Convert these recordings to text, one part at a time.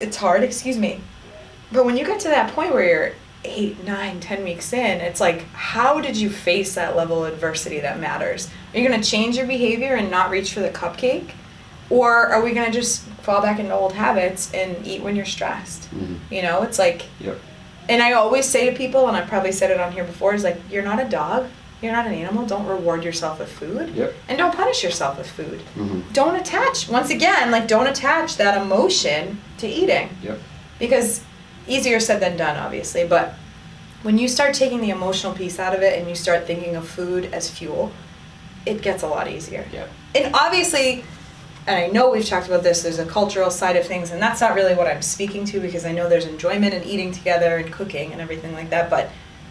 it's hard, excuse me. But when you get to that point where you're 8, 9, 10 weeks in, it's like, how did you face that level of adversity that matters? Are you going to change your behavior and not reach for the cupcake? Or are we going to just fall back into old habits and eat when you're stressed? You know, it's like, and I always say to people, and I probably said it on here before, is like, you're not a dog. You're not an animal. Don't reward yourself with food. And don't punish yourself with food. Don't attach, once again, like, don't attach that emotion to eating. Because easier said than done, obviously, but when you start taking the emotional piece out of it and you start thinking of food as fuel, it gets a lot easier. And obviously, and I know we've talked about this, there's a cultural side of things, and that's not really what I'm speaking to, because I know there's enjoyment in eating together and cooking and everything like that, but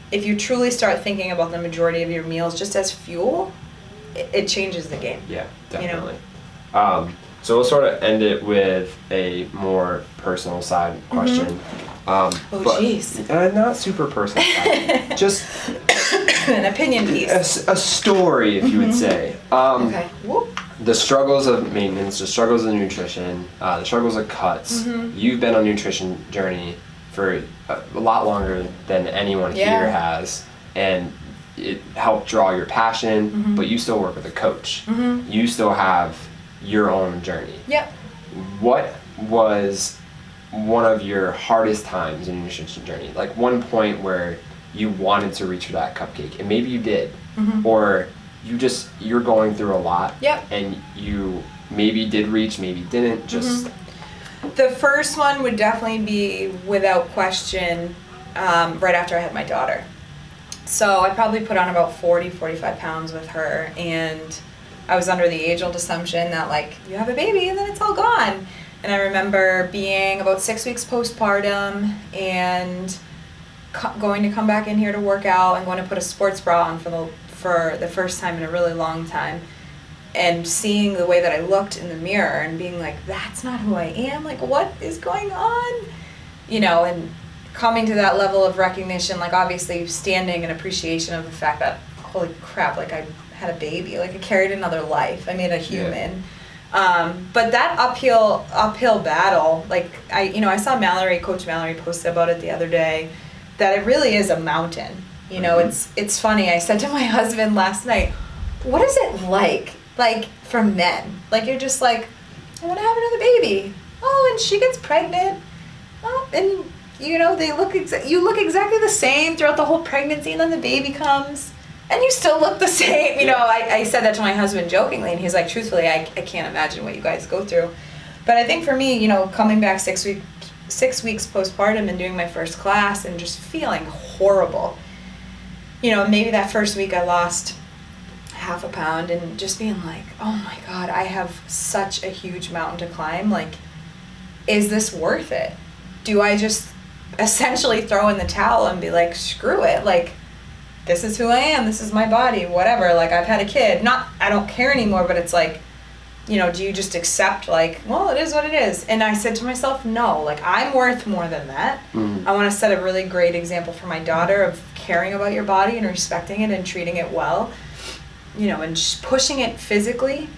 if you truly start thinking about the majority of your meals just as fuel, it changes the game. Yeah, definitely. You know? So we'll sort of end it with a more personal side question. Jeez. Not super personal side. Just an opinion piece. A story, if you would say. Okay. Whoop. The struggles of maintenance, the struggles of nutrition, the struggles of cuts. You've been on a nutrition journey for a lot longer than anyone here has, and it helped draw your passion, but you still work with a coach. You still have your own journey. What was one of your hardest times in your nutrition journey? Like one point where you wanted to reach for that cupcake, and maybe you did, or you're going through a lot, and you maybe did reach, maybe didn't, just... The first one would definitely be, without question, right after I had my daughter. So I probably put on about 40, 45 pounds with her, and I was under the age-old assumption that, like, you have a baby and then it's all gone. And I remember being about 6 weeks postpartum and going to come back in here to work out and going to put a sports bra on for the first time in a really long time, and seeing the way that I looked in the mirror and being like, that's not who I am, like, what is going on? You know, and coming to that level of recognition, like, obviously standing in appreciation of the fact that, holy crap, like, I had a baby, like, I carried another life, I made a human. But that uphill battle, like, I saw Coach Mallory posted about it the other day, that it really is a mountain. You know, it's funny, I said to my husband last night, what is it like for men? Like, you're just like, I want to have another baby. Oh, and she gets pregnant. Oh, and you know, you look exactly the same throughout the whole pregnancy, and then the baby comes, and you still look the same. You know, I said that to my husband jokingly, and he's like, truthfully, I can't imagine what you guys go through. But I think for me, you know, coming back 6 weeks postpartum and doing my first class and just feeling horrible. You know, maybe that first week I lost half a pound, and just being like, oh my God, I have such a huge mountain to climb. Like, is this worth it? Do I just essentially throw in the towel and be like, screw it? Like, this is who I am. This is my body, whatever. Like, I've had a kid. I don't care anymore, but it's like, you know, do you just accept, like, well, it is what it is? And I said to myself, no, like, I'm worth more than that. I want to set a really great example for my daughter of caring about your body and respecting it and treating it well. You know, and just pushing it physically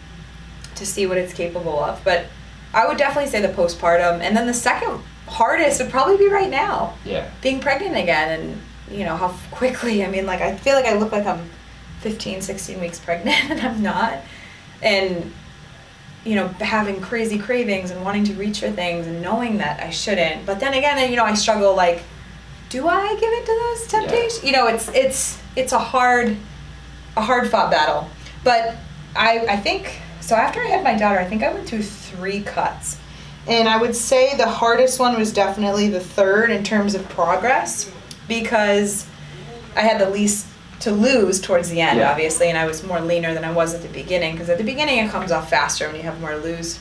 to see what it's capable of. But I would definitely say the postpartum. And then the second hardest would probably be right now. Being pregnant again, and, you know, how quickly, I mean, like, I feel like I look like I'm 15, 16 weeks pregnant, and I'm not. And, you know, having crazy cravings and wanting to reach for things and knowing that I shouldn't. But then again, you know, I struggle, like, do I give in to those temptations? You know, it's a hard fought battle. But I think, so after I had my daughter, I think I went through 3 cuts. And I would say the hardest one was definitely the third in terms of progress, because I had the least to lose towards the end, obviously, and I was more leaner than I was at the beginning, because at the beginning it comes off faster when you have more to lose.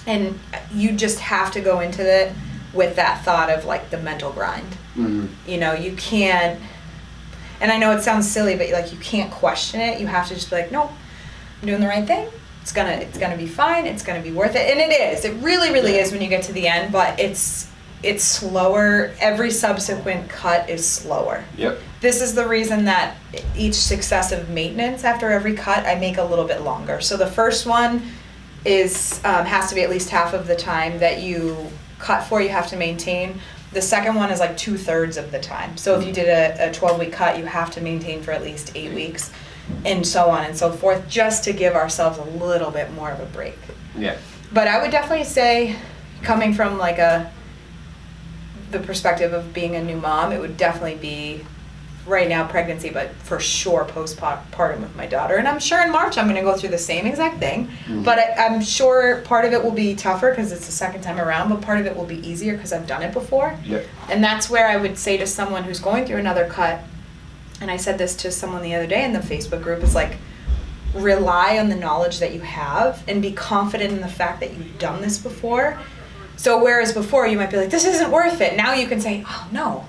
And you just have to go into it with that thought of, like, the mental grind. You know, you can't, and I know it sounds silly, but, like, you can't question it. You have to just be like, nope, I'm doing the right thing. It's gonna be fine. It's gonna be worth it. And it is. It really, really is when you get to the end, but it's slower. Every subsequent cut is slower. This is the reason that each successive maintenance after every cut, I make a little bit longer. So the first one is has to be at least half of the time that you cut for, you have to maintain. The second one is like 2/3 of the time. So if you did a 12-week cut, you have to maintain for at least 8 weeks, and so on and so forth, just to give ourselves a little bit more of a break. Yeah. But I would definitely say, coming from like the perspective of being a new mom, it would definitely be right now pregnancy, but for sure postpartum with my daughter. And I'm sure in March I'm going to go through the same exact thing. But I'm sure part of it will be tougher because it's the second time around, but part of it will be easier because I've done it before. Yep. And that's where I would say to someone who's going through another cut, and I said this to someone the other day in the Facebook group, is like, rely on the knowledge that you have and be confident in the fact that you've done this before. So whereas before you might be like, this isn't worth it, now you can say, oh no.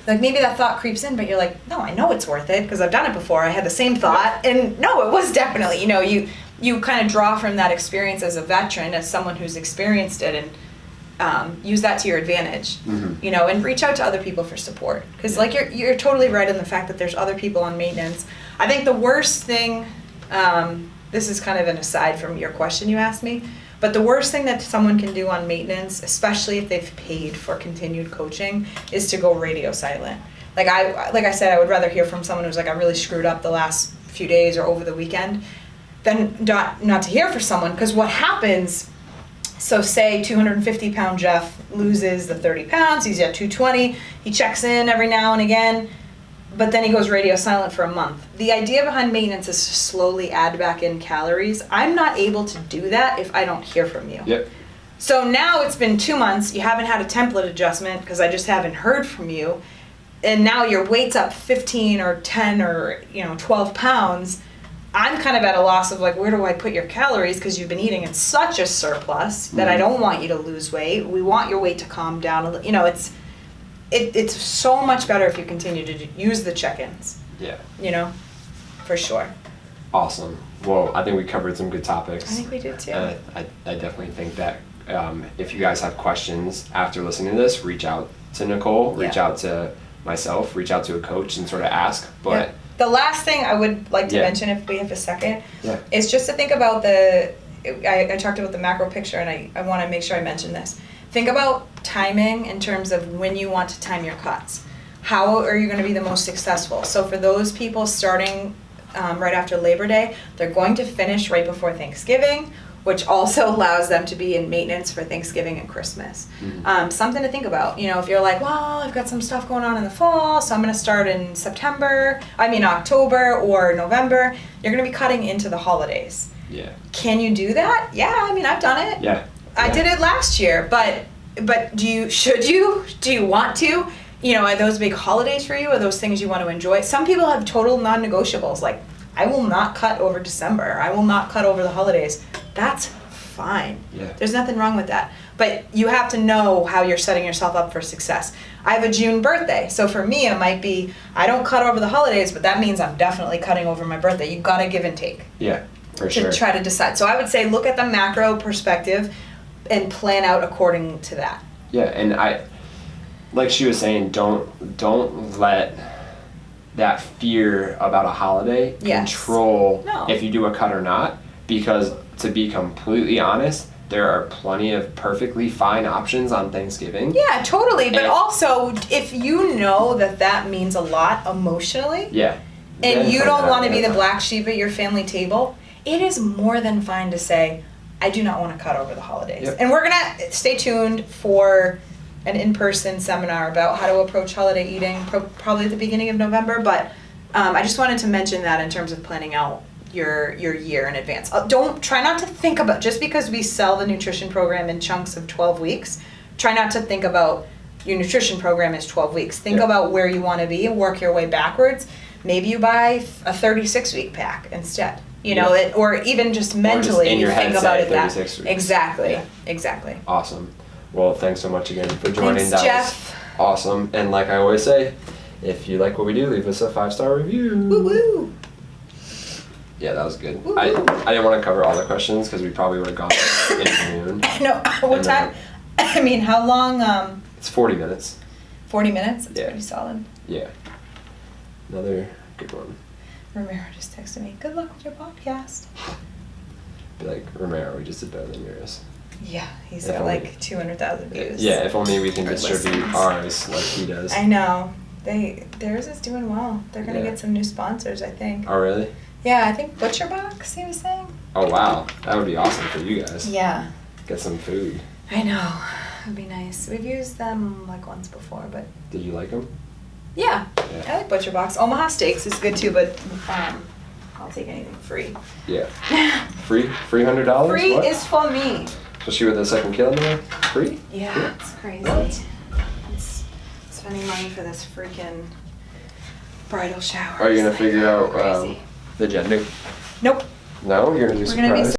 Like maybe that thought creeps in, but you're like, no, I know it's worth it because I've done it before. I had the same thought, and no, it was definitely, you kind of draw from that experience as a veteran, as someone who's experienced it, and use that to your advantage, and reach out to other people for support. Because like you're totally right in the fact that there's other people on maintenance. I think the worst thing, this is kind of an aside from your question you asked me, but the worst thing that someone can do on maintenance, especially if they've paid for continued coaching, is to go radio silent. Like I said, I would rather hear from someone who's like, I really screwed up the last few days or over the weekend, than not to hear from someone. Because what happens, so say 250-pound Jeff loses the 30 pounds, he's at 220, he checks in every now and again, but then he goes radio silent for a month. The idea behind maintenance is to slowly add back in calories. I'm not able to do that if I don't hear from you. Yep. So now it's been 2 months, you haven't had a template adjustment because I just haven't heard from you, and now your weight's up 15 or 10 or 12 pounds. I'm kind of at a loss of like, where do I put your calories, because you've been eating in such a surplus that I don't want you to lose weight. We want your weight to calm down a little. It's so much better if you continue to use the check-ins. Yeah. For sure. Awesome. Well, I think we covered some good topics. I think we did too. I definitely think that if you guys have questions after listening to this, reach out to Nicole, reach out to myself, reach out to a coach and sort of ask. But the last thing I would like to mention, if we have a second, is just to think about I talked about the macro picture, and I want to make sure I mention this. Think about timing in terms of when you want to time your cuts. How are you going to be the most successful? So for those people starting right after Labor Day, they're going to finish right before Thanksgiving, which also allows them to be in maintenance for Thanksgiving and Christmas. Something to think about. If you're like, well, I've got some stuff going on in the fall, so I'm going to start in October or November, you're going to be cutting into the holidays. Yeah. Can you do that? Yeah, I've done it. Yeah. I did it last year, but should you? Do you want to? Are those big holidays for you? Are those things you want to enjoy? Some people have total non-negotiables, like, I will not cut over December. I will not cut over the holidays. That's fine. Yeah. There's nothing wrong with that. But you have to know how you're setting yourself up for success. I have a June birthday, so for me it might be, I don't cut over the holidays, but that means I'm definitely cutting over my birthday. You've got to give and take. Yeah, for to sure. Try to decide. So I would say look at the macro perspective and plan out according to that. Yeah, and like she was saying, don't let that fear about a holiday control if you do a cut or not, because to be completely honest, there are plenty of perfectly fine options on Thanksgiving. Yeah, totally. But also, if you know that means a lot emotionally, and you don't want to be the black sheep at your family table, it is more than fine to say, I do not want to cut over the holidays. Yep. And we're going to stay tuned for an in-person seminar about how to approach holiday eating, probably at the beginning of November. But I just wanted to mention that in terms of planning out your year in advance. Try not to think about, just because we sell the nutrition program in chunks of 12 weeks, try not to think about your nutrition program is 12 weeks. Think about where you want to be and work your way backwards. Maybe you buy a 36-week pack instead. Or even just mentally you think about it that. 36 weeks. Exactly. Awesome. Well, thanks so much again for joining. Thanks, Jeff. Awesome. And like I always say, if you like what we do, leave us a 5-star review. Woo-woo. Yeah, that was good. Woo-woo. I didn't want to cover all the questions because we probably would have gone into noon. No, what time? How long? It's 40 minutes. 40 minutes? That's pretty solid. Yeah. Another good one. Romero just texted me, good luck with your podcast. Be like, Romero, we just did better than yours. Yeah, he's If got only- like 200,000 views. Yeah, if only we can Or distribute listens. ours like he does. I know. Theirs is doing well. They're gonna Yeah. get some new sponsors, I think. Oh, really? Yeah, I think Butcher Box, he was saying. Oh, wow. That would be awesome for you guys. Yeah. Get some food. I know. It'd be nice. We've used them like once before, but Did you like them? yeah. Yeah. I like Butcher Box. Omaha Steaks is good too, but I'll take anything free. Yeah. Free $100? Free What? is for me. Especially with the second kill now? Free? Yeah, it's crazy. What? It's spending money for this freaking bridal shower. Are you gonna figure out Crazy. the gender? Nope. No? You're gonna do We're gonna be surprise?